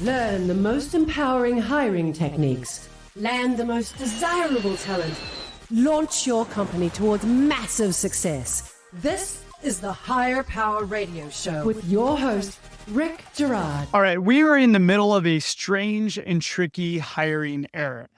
Learn the most empowering hiring techniques. Land the most desirable talent. Launch your company towards massive success. This is the Higher Power Radio Show with your host, Rick Gerard. All right, we are in the middle of a strange and tricky hiring era.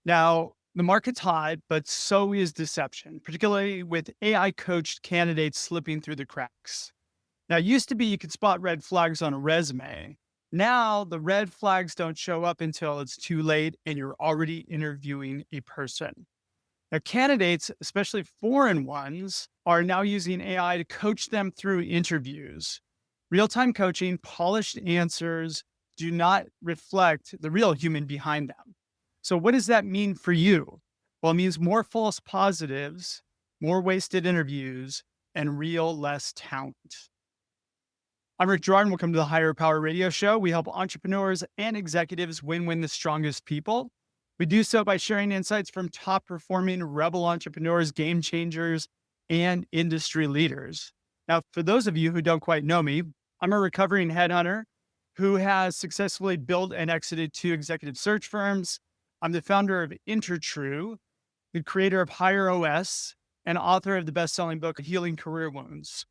Now, the market's hot, but so is deception, particularly with AI-coached candidates slipping through the cracks. Now, it used to be you could spot red flags on a resume. Now, the red flags don't show up until it's too late and you're already interviewing a person. Now, candidates, especially foreign ones, are now using AI to coach them through interviews. Real-time coaching, polished answers do not reflect the real human behind them. So what does that mean for you? Well, it means more false positives, more wasted interviews, and real less talent. I'm Rick Gerard, and welcome to the Higher Power Radio Show. We help entrepreneurs and executives win the strongest people. We do so by sharing insights from top-performing rebel entrepreneurs, game changers, and industry leaders. Now, for those of you who don't quite know me, I'm a recovering headhunter who has successfully built and exited 2 executive search firms. I'm the founder of InterTrue, the creator of Higher OS, and author of the best-selling book, Healing Career Wounds.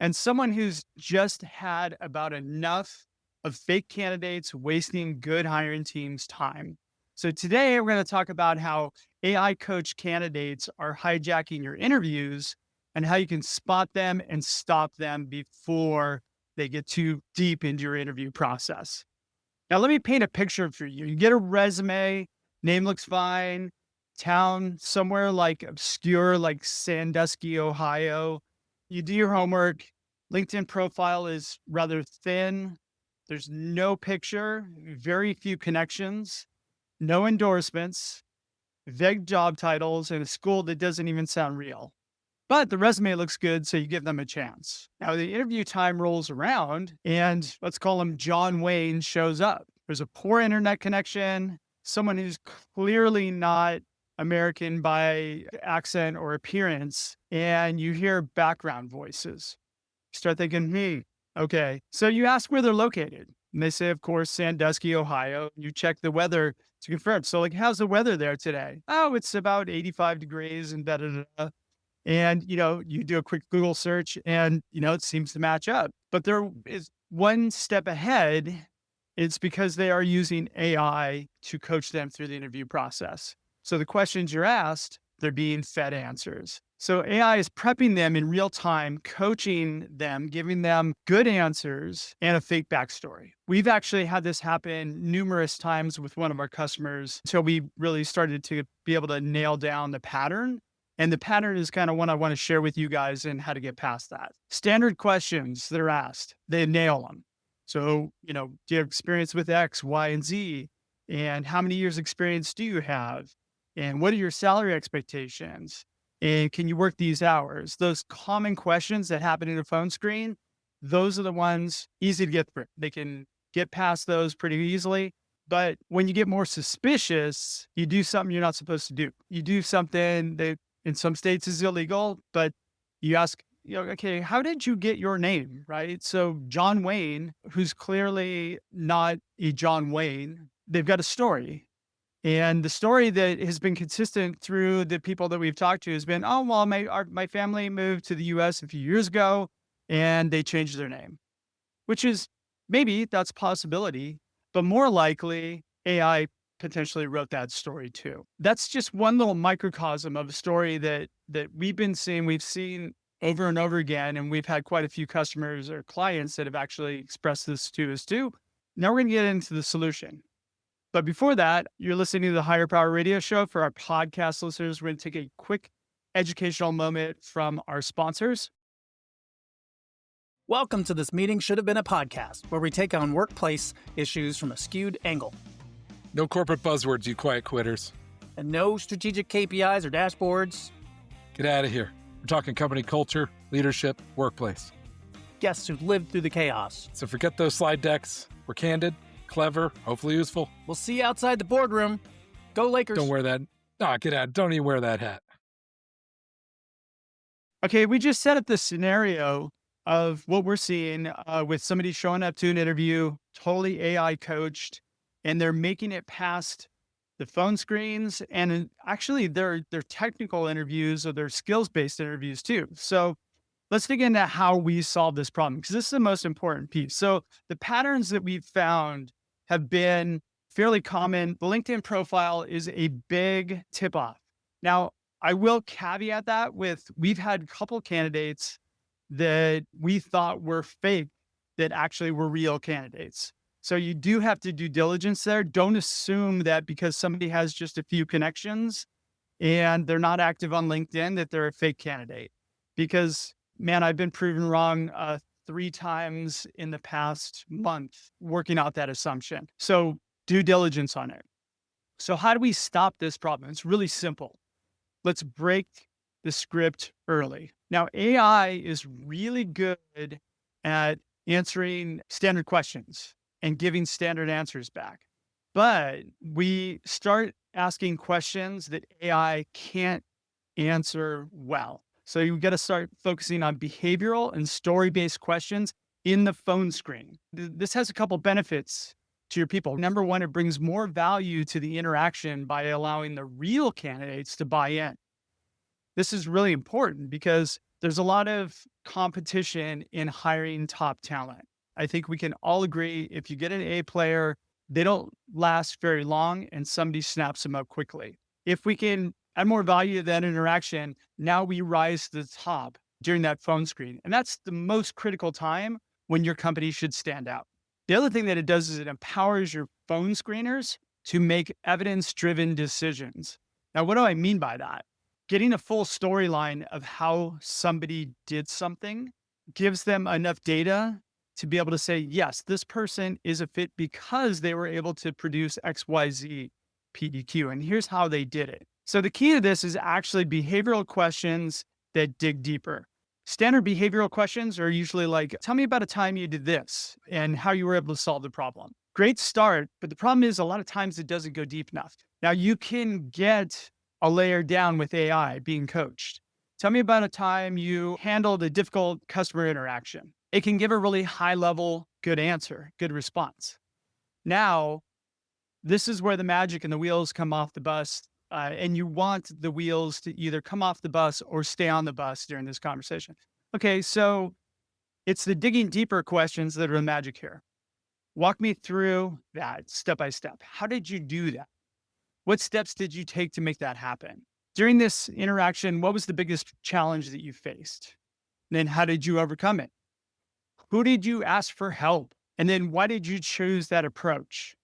And someone who's just had about enough of fake candidates wasting good hiring teams' time. So today we're going to talk about how AI coach candidates are hijacking your interviews and how you can spot them and stop them before they get too deep into your interview process. Now, let me paint a picture for you. You get a resume, name looks fine, town somewhere like obscure, like Sandusky, Ohio. You do your homework. LinkedIn profile is rather thin. There's no picture, very few connections, no endorsements, vague job titles, and a school that doesn't even sound real. But the resume looks good, so you give them a chance. Now, the interview time rolls around, and let's call him John Wayne shows up. There's a poor internet connection, someone who's clearly not American by accent or appearance, and you hear background voices. You start thinking, okay. So you ask where they're located, and they say, of course, Sandusky, Ohio. You check the weather to confirm. So, like, how's the weather there today? Oh, it's about 85 degrees and da-da-da-da. And, you do a quick Google search and, it seems to match up. But there is one step ahead. It's because they are using AI to coach them through the interview process. So the questions you're asked, they're being fed answers. So AI is prepping them in real time, coaching them, giving them good answers and a fake backstory. We've actually had this happen numerous times with one of our customers until we really started to be able to nail down the pattern. And the pattern is kind of one I want to share with you guys and how to get past that. Standard questions that are asked, they nail them. So, do you have experience with X, Y, and Z? And how many years experience do you have? And what are your salary expectations? And can you work these hours? Those common questions that happen in a phone screen, those are the ones easy to get through. They can get past those pretty easily. But when you get more suspicious, you do something you're not supposed to do. You do something that in some states is illegal, but you ask, okay, how did you get your name, right? So John Wayne, who's clearly not a John Wayne, they've got a story. And the story that has been consistent through the people that we've talked to has been, oh, well, my family moved to the US a few years ago and they changed their name, which is maybe that's a possibility, but more likely AI potentially wrote that story too. That's just one little microcosm of a story that we've been seeing. We've seen over and over again, and we've had quite a few customers or clients that have actually expressed this to us too. Now we're going to get into the solution. But before that, you're listening to the Higher Power Radio Show. For our podcast listeners, we're going to take a quick educational moment from our sponsors. Welcome to This Meeting Should Have Been a Podcast, where we take on workplace issues from a skewed angle. No corporate buzzwords, you quiet quitters. And no strategic KPIs or dashboards. Get out of here. We're talking company culture, leadership, workplace. Guests who've lived through the chaos. So forget those slide decks. We're candid, clever, hopefully useful. We'll see you outside the boardroom. Go Lakers. Don't wear that. No, get out. Don't even wear that hat. Okay, we just set up the scenario of what we're seeing with somebody showing up to an interview totally AI coached, and they're making it past the phone screens and actually their technical interviews or their skills-based interviews too. So let's dig into how we solve this problem because this is the most important piece. So the patterns that we've found have been fairly common. The LinkedIn profile is a big tip off. Now, I will caveat that with we've had a couple candidates that we thought were fake that actually were real candidates. So you do have to do diligence there. Don't assume that because somebody has just a few connections and they're not active on LinkedIn that they're a fake candidate. Because man, I've been proven wrong 3 times in the past month working out that assumption. So due diligence on it. So how do we stop this problem? It's really simple. Let's break the script early. Now, AI is really good at answering standard questions and giving standard answers back. But we start asking questions that AI can't answer well. So you got to start focusing on behavioral and story-based questions in the phone screen. This has a couple benefits to your people. Number one, it brings more value to the interaction by allowing the real candidates to buy in. This is really important because there's a lot of competition in hiring top talent. I think we can all agree if you get an A player, they don't last very long and somebody snaps them up quickly. If we can add more value to that interaction, now we rise to the top during that phone screen. And that's the most critical time when your company should stand out. The other thing that it does is it empowers your phone screeners to make evidence-driven decisions. Now, what do I mean by that? Getting a full storyline of how somebody did something gives them enough data to be able to say, yes, this person is a fit because they were able to produce XYZ PDQ. And here's how they did it. So the key to this is actually behavioral questions that dig deeper. Standard behavioral questions are usually like, tell me about a time you did this and how you were able to solve the problem. Great start, but the problem is a lot of times it doesn't go deep enough. Now you can get a layer down with AI being coached. Tell me about a time you handled a difficult customer interaction. It can give a really high level, good answer, good response. Now, this is where the magic and the wheels come off the bus. And you want the wheels to either come off the bus or stay on the bus during this conversation. Okay, so it's the digging deeper questions that are the magic here. Walk me through that step by step. How did you do that? What steps did you take to make that happen? During this interaction, what was the biggest challenge that you faced? And then how did you overcome it? Who did you ask for help? And then why did you choose that approach?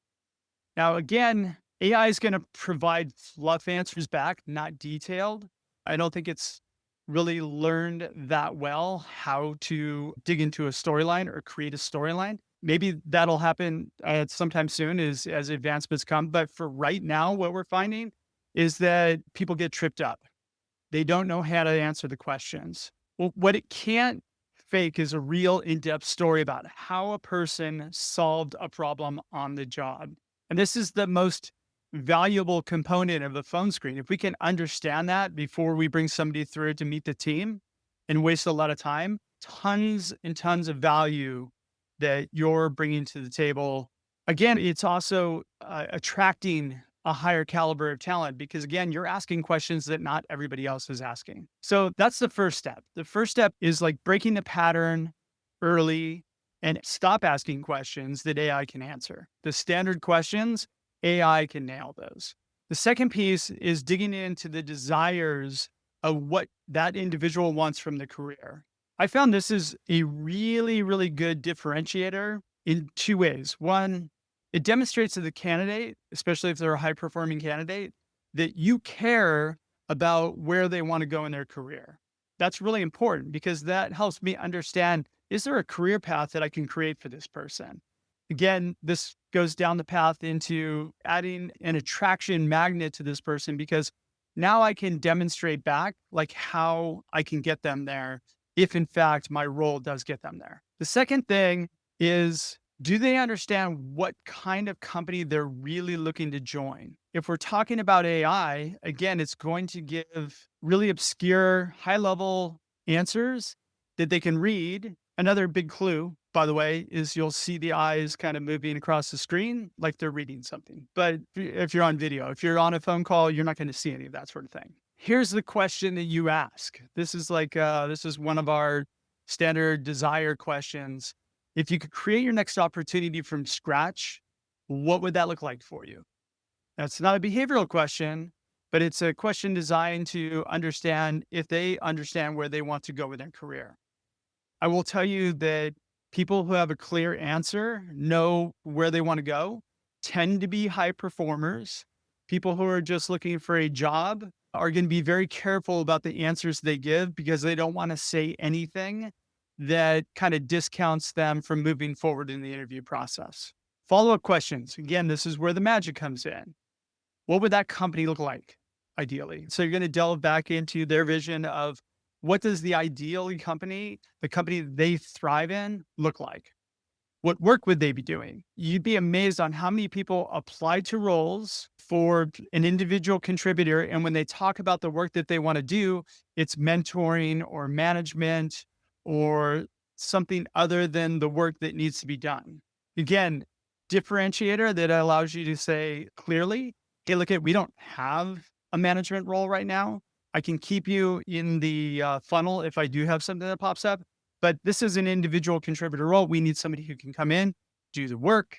Now, again, AI is going to provide fluff answers back, not detailed. I don't think it's really learned that well how to dig into a storyline or create a storyline. Maybe that'll happen sometime soon as advancements come. But for right now, what we're finding is that people get tripped up. They don't know how to answer the questions. Well, what it can't fake is a real in-depth story about how a person solved a problem on the job. And this is the most valuable component of the phone screen. If we can understand that before we bring somebody through to meet the team and waste a lot of time, tons and tons of value that you're bringing to the table. Again, it's also attracting a higher caliber of talent because again, you're asking questions that not everybody else is asking. So that's the first step. The first step is like breaking the pattern early and stop asking questions that AI can answer. The standard questions, AI can nail those. The second piece is digging into the desires of what that individual wants from the career. I found this is a really, really good differentiator in 2 ways. One, it demonstrates to the candidate, especially if they're a high-performing candidate, that you care about where they want to go in their career. That's really important because that helps me understand, is there a career path that I can create for this person? Again, this goes down the path into adding an attraction magnet to this person because now I can demonstrate back like how I can get them there if in fact my role does get them there. The second thing is, do they understand what kind of company they're really looking to join? If we're talking about AI, again, it's going to give really obscure, high-level answers that they can read. Another big clue, by the way, is you'll see the eyes kind of moving across the screen like they're reading something. But if you're on video, if you're on a phone call, you're not going to see any of that sort of thing. Here's the question that you ask. This is this is one of our standard desire questions. If you could create your next opportunity from scratch, what would that look like for you? That's not a behavioral question, but it's a question designed to understand if they understand where they want to go with their career. I will tell you that people who have a clear answer, know where they want to go, tend to be high performers. People who are just looking for a job are going to be very careful about the answers they give because they don't want to say anything that kind of discounts them from moving forward in the interview process. Follow-up questions. Again, this is where the magic comes in. What would that company look like, ideally? So you're going to delve back into their vision of what does the ideal company, the company they thrive in, look like? What work would they be doing? You'd be amazed on how many people apply to roles for an individual contributor. And when they talk about the work that they want to do, it's mentoring or management or something other than the work that needs to be done. Again, differentiator that allows you to say clearly, hey, look, we don't have a management role right now. I can keep you in the funnel if I do have something that pops up, but this is an individual contributor role. We need somebody who can come in, do the work,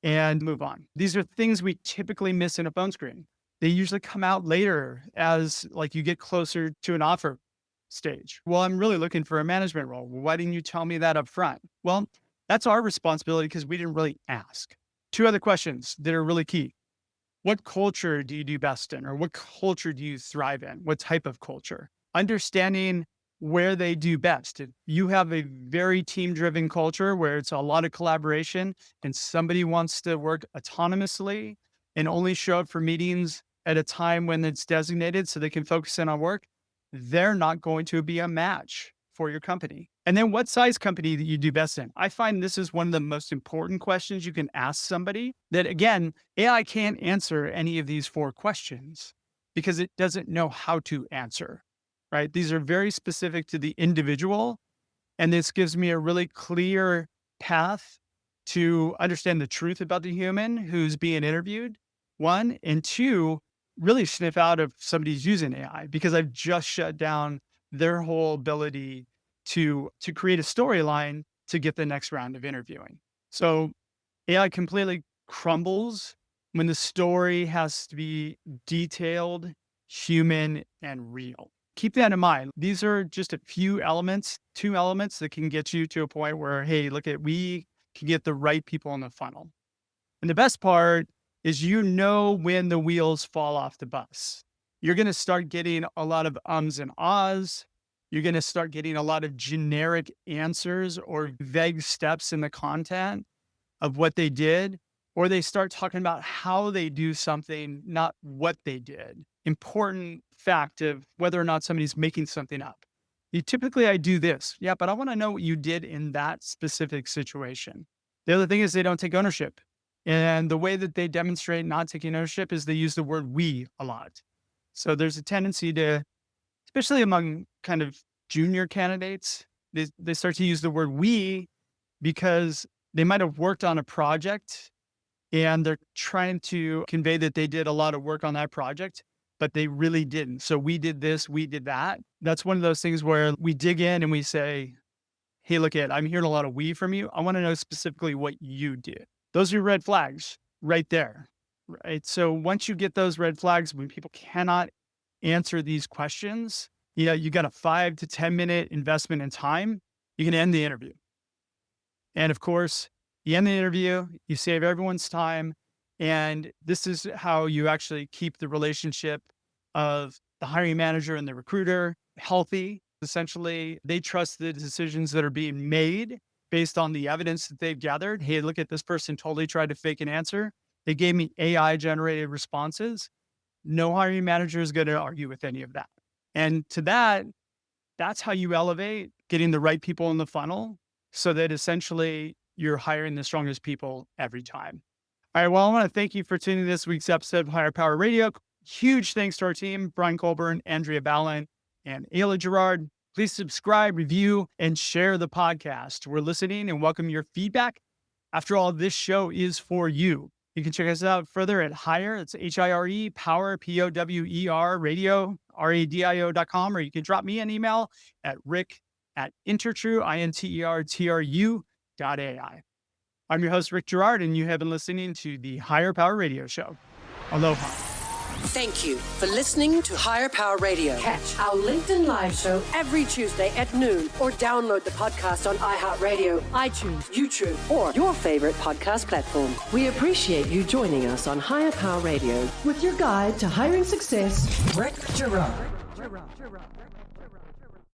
and move on. These are things we typically miss in a phone screen. They usually come out later as like you get closer to an offer stage. Well, I'm really looking for a management role. Why didn't you tell me that up front? Well, that's our responsibility because we didn't really ask. Two other questions that are really key. What culture do you do best in, or what culture do you thrive in? What type of culture? Understanding where they do best. If you have a very team-driven culture where it's a lot of collaboration and somebody wants to work autonomously and only show up for meetings at a time when it's designated so they can focus in on work, they're not going to be a match for your company. And then what size company that you do best in? I find this is one of the most important questions you can ask somebody that, again, AI can't answer any of these 4 questions because it doesn't know how to answer, right? These are very specific to the individual. And this gives me a really clear path to understand the truth about the human who's being interviewed, 1, and 2, really sniff out if somebody's using AI because I've just shut down their whole ability to create a storyline to get the next round of interviewing. So AI completely crumbles when the story has to be detailed, human, and real. Keep that in mind. These are just a few elements, 2 elements that can get you to a point where, hey, look we can get the right people in the funnel. And the best part is when the wheels fall off the bus. You're going to start getting a lot of ums and ahs. You're going to start getting a lot of generic answers or vague steps in the content of what they did, or they start talking about how they do something, not what they did. Important fact of whether or not somebody's making something up. Typically, I do this. Yeah, but I want to know what you did in that specific situation. The other thing is they don't take ownership. And the way that they demonstrate not taking ownership is they use the word we a lot. So there's a tendency to, especially among kind of junior candidates, they start to use the word we because they might have worked on a project and they're trying to convey that they did a lot of work on that project, but they really didn't. So we did this, we did that. That's one of those things where we dig in and we say, hey, look, I'm hearing a lot of we from you. I want to know specifically what you did. Those are red flags right there, right? So once you get those red flags, when people cannot answer these questions, you got a 5 to 10 minute investment in time, you can end the interview. And of course, you end the interview, you save everyone's time. And this is how you actually keep the relationship of the hiring manager and the recruiter healthy. Essentially, they trust the decisions that are being made based on the evidence that they've gathered. Hey, look at this person totally tried to fake an answer. They gave me AI generated responses. No hiring manager is going to argue with any of that. And to that's how you elevate getting the right people in the funnel so that essentially you're hiring the strongest people every time. All right. Well, I want to thank you for tuning in this week's episode of Higher Power Radio. Huge thanks to our team, Brian Colburn, Andrea Ballin, and Ayla Girard. Please subscribe, review, and share the podcast. We're listening and welcome your feedback. After all, this show is for you. You can check us out further at Hire. It's HIRE, Power, POWER, radio, radio.com, or you can drop me an email at rick@intertrue.ai. I'm your host, Rick Gerard, and you have been listening to the Higher Power Radio Show. Aloha. Thank you for listening to Higher Power Radio. Catch our LinkedIn Live show every Tuesday at noon, or download the podcast on iHeartRadio, iTunes, YouTube, or your favorite podcast platform. We appreciate you joining us on Higher Power Radio with your guide to hiring success, Rick Gerard.